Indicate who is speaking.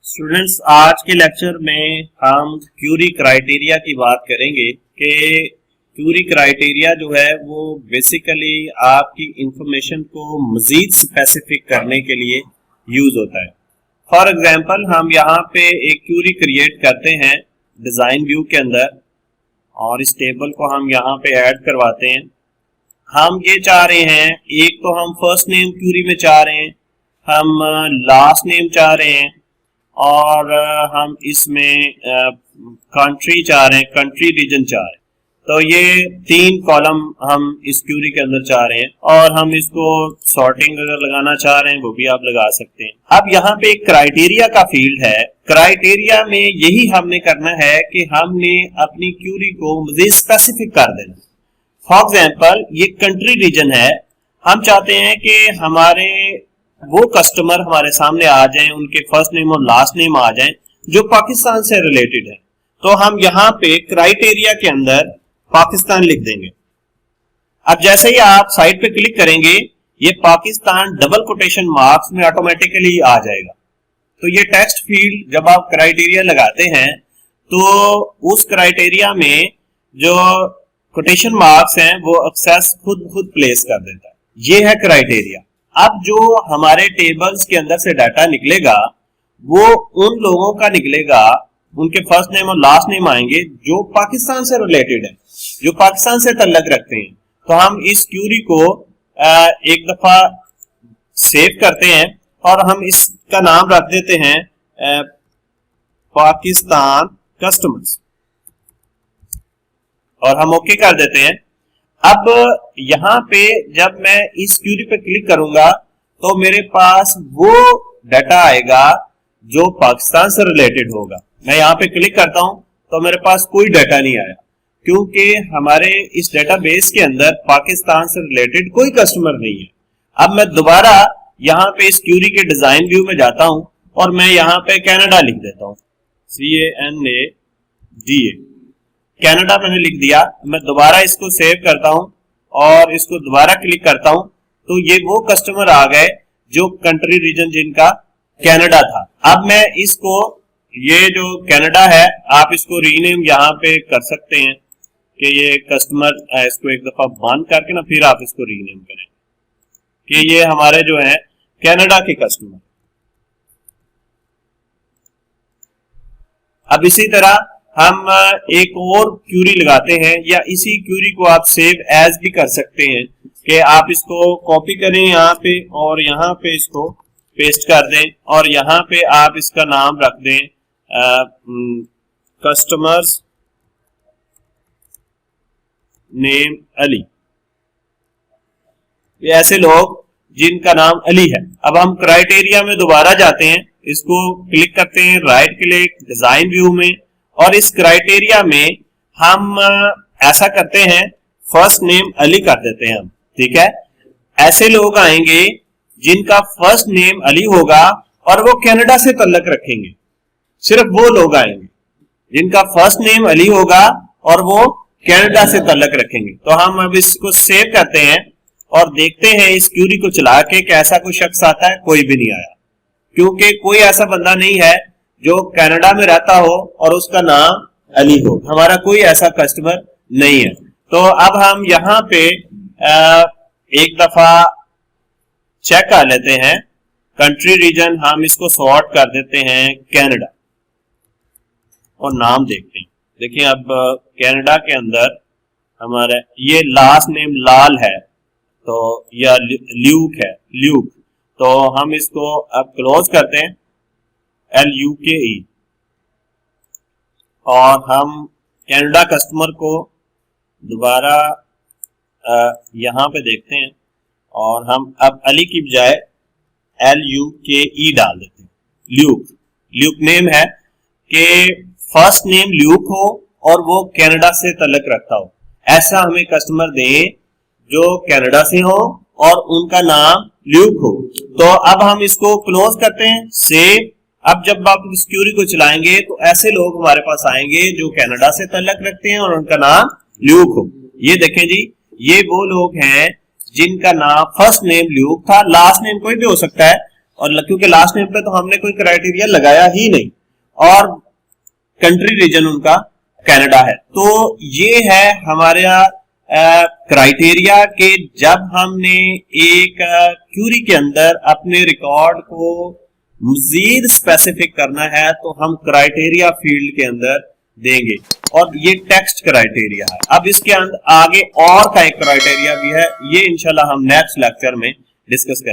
Speaker 1: Students, आज के lecture में हम क्यूरी क्राइटेरिया की बात करेंगे कि क्यूरी क्राइटेरिया जो है वो बेसिकली आपकी इंफॉर्मेशन को मजीद स्पेसिफिक करने के लिए यूज होता है। फॉर एग्जांपल, हम यहाँ पे एक क्यूरी क्रिएट करते हैं डिजाइन व्यू के अंदर और इस टेबल को हम यहाँ पे ऐड करवाते हैं। हम ये चाह रहे हैं, एक तो हम फर्स्ट नेम क्यूरी में चाह रहे हैं, हम लास्ट नेम चाह रहे हैं और हम इसमें कंट्री चाह रहे हैं, कंट्री रीजन चाह रहे हैं। तो ये तीन कॉलम हम इस क्यूरी के अंदर चाह रहे हैं और हम इसको सॉर्टिंग अगर लगाना चाह रहे हैं वो भी आप लगा सकते हैं। अब यहाँ पे एक क्राइटेरिया का फील्ड है। क्राइटेरिया में यही हमने करना है कि हमने अपनी क्यूरी को मजीद स्पेसिफिक कर देना। फॉर एग्जाम्पल, ये कंट्री रीजन है, हम चाहते हैं कि हमारे वो कस्टमर हमारे सामने आ जाएं, उनके फर्स्ट नेम और लास्ट नेम आ जाएं जो पाकिस्तान से रिलेटेड है। तो हम यहाँ पे क्राइटेरिया के अंदर पाकिस्तान लिख देंगे। अब जैसे ही आप साइट पे क्लिक करेंगे, ये पाकिस्तान डबल कोटेशन मार्क्स में ऑटोमेटिकली आ जाएगा। तो ये टेक्स्ट फील्ड जब आप क्राइटेरिया लगाते हैं तो उस क्राइटेरिया में जो कोटेशन मार्क्स हैं वो एक्सेस खुद प्लेस कर देता है। ये है क्राइटेरिया। अब जो हमारे टेबल्स के अंदर से डाटा निकलेगा वो उन लोगों का निकलेगा, उनके फर्स्ट नेम और लास्ट नेम आएंगे जो पाकिस्तान से रिलेटेड है, जो पाकिस्तान से ताल्लुक रखते हैं। तो हम इस क्यूरी को एक दफा सेव करते हैं और हम इसका नाम रख देते हैं पाकिस्तान कस्टमर्स और हम ओके कर देते हैं। अब यहाँ पे जब मैं इस क्यूरी पे क्लिक करूंगा तो मेरे पास वो डाटा आएगा जो पाकिस्तान से रिलेटेड होगा। मैं यहाँ पे क्लिक करता हूं तो मेरे पास कोई डाटा नहीं आया क्योंकि हमारे इस डेटाबेस के अंदर पाकिस्तान से रिलेटेड कोई कस्टमर नहीं है। अब मैं दोबारा यहाँ पे इस क्यूरी के डिजाइन व्यू में जाता हूं और मैं यहाँ पे कनाडा लिख देता हूँ, CANADA, कनाडा मैंने लिख दिया। मैं दोबारा इसको सेव करता हूं और इसको दोबारा क्लिक करता हूं तो ये वो कस्टमर आ गए जो कंट्री रीजन जिनका कनाडा था। अब मैं इसको, ये जो कनाडा है, आप इसको रीनेम यहाँ पे कर सकते हैं कि ये कस्टमर, इसको एक दफा बंद करके ना फिर आप इसको रीनेम करें कि ये हमारे जो है कनाडा के कस्टमर। अब इसी तरह हम एक और क्यूरी लगाते हैं, या इसी क्यूरी को आप सेव एज भी कर सकते हैं कि आप इसको कॉपी करें यहाँ पे और यहाँ पे इसको पेस्ट कर दें और यहाँ पे आप इसका नाम रख दें कस्टमर्स नेम अली। ये ऐसे लोग जिनका नाम अली है। अब हम क्राइटेरिया में दोबारा जाते हैं, इसको क्लिक करते हैं राइट क्लिक डिजाइन व्यू में और इस क्राइटेरिया में हम ऐसा करते हैं, फर्स्ट नेम अली कर देते हैं हम, ठीक है। ऐसे लोग आएंगे जिनका फर्स्ट नेम अली होगा और वो कनाडा से ताल्लुक रखेंगे। सिर्फ वो लोग आएंगे जिनका फर्स्ट नेम अली होगा और वो कनाडा से ताल्लुक रखेंगे। तो हम अब इसको सेव करते हैं और देखते हैं इस क्यूरी को चला के कि ऐसा कोई शख्स आता है। कोई भी नहीं आया क्योंकि कोई ऐसा बंदा नहीं है जो कनाडा में रहता हो और उसका नाम अली हो। हमारा कोई ऐसा कस्टमर नहीं है। तो अब हम यहाँ पे एक दफा चेक कर लेते हैं कंट्री रीजन, हम इसको सॉर्ट कर देते हैं कनाडा और नाम देखते हैं। देखिए अब कनाडा के अंदर हमारा ये लास्ट नेम लाल है तो या ल्यूक है, ल्यूक। तो हम इसको अब क्लोज करते हैं, LUKE, और हम कनाडा कस्टमर को दोबारा यहाँ पे देखते हैं और हम अब अली की बजाय LUKE डाल देते हैं। ल्यूक नेम है कि फर्स्ट नेम ल्यूक हो और वो कनाडा से ताल्लुक रखता हो। ऐसा हमें कस्टमर दें जो कनाडा से हो और उनका नाम ल्यूक हो। तो अब हम इसको क्लोज करते हैं, सेव। अब जब आप इस क्यूरी को चलाएंगे तो ऐसे लोग हमारे पास आएंगे जो कनाडा से ताल्लुक रखते हैं और उनका नाम ल्यूक हो। ये देखें जी, ये वो लोग हैं जिनका नाम फर्स्ट नेम ल्यूक था, लास्ट नेम कोई भी हो सकता है और क्योंकि लास्ट नेम पे तो हमने कोई क्राइटेरिया लगाया ही नहीं, और कंट्री रीजन उनका कनाडा है। तो ये है हमारा क्राइटेरिया कि जब हमने एक क्यूरी के अंदर अपने रिकॉर्ड को मजीद स्पेसिफिक करना है तो हम क्राइटेरिया फील्ड के अंदर देंगे, और ये टेक्स्ट क्राइटेरिया है। अब इसके अंदर आगे और का एक क्राइटेरिया भी है, ये इंशाल्लाह हम नेक्स्ट लेक्चर में डिस्कस करेंगे।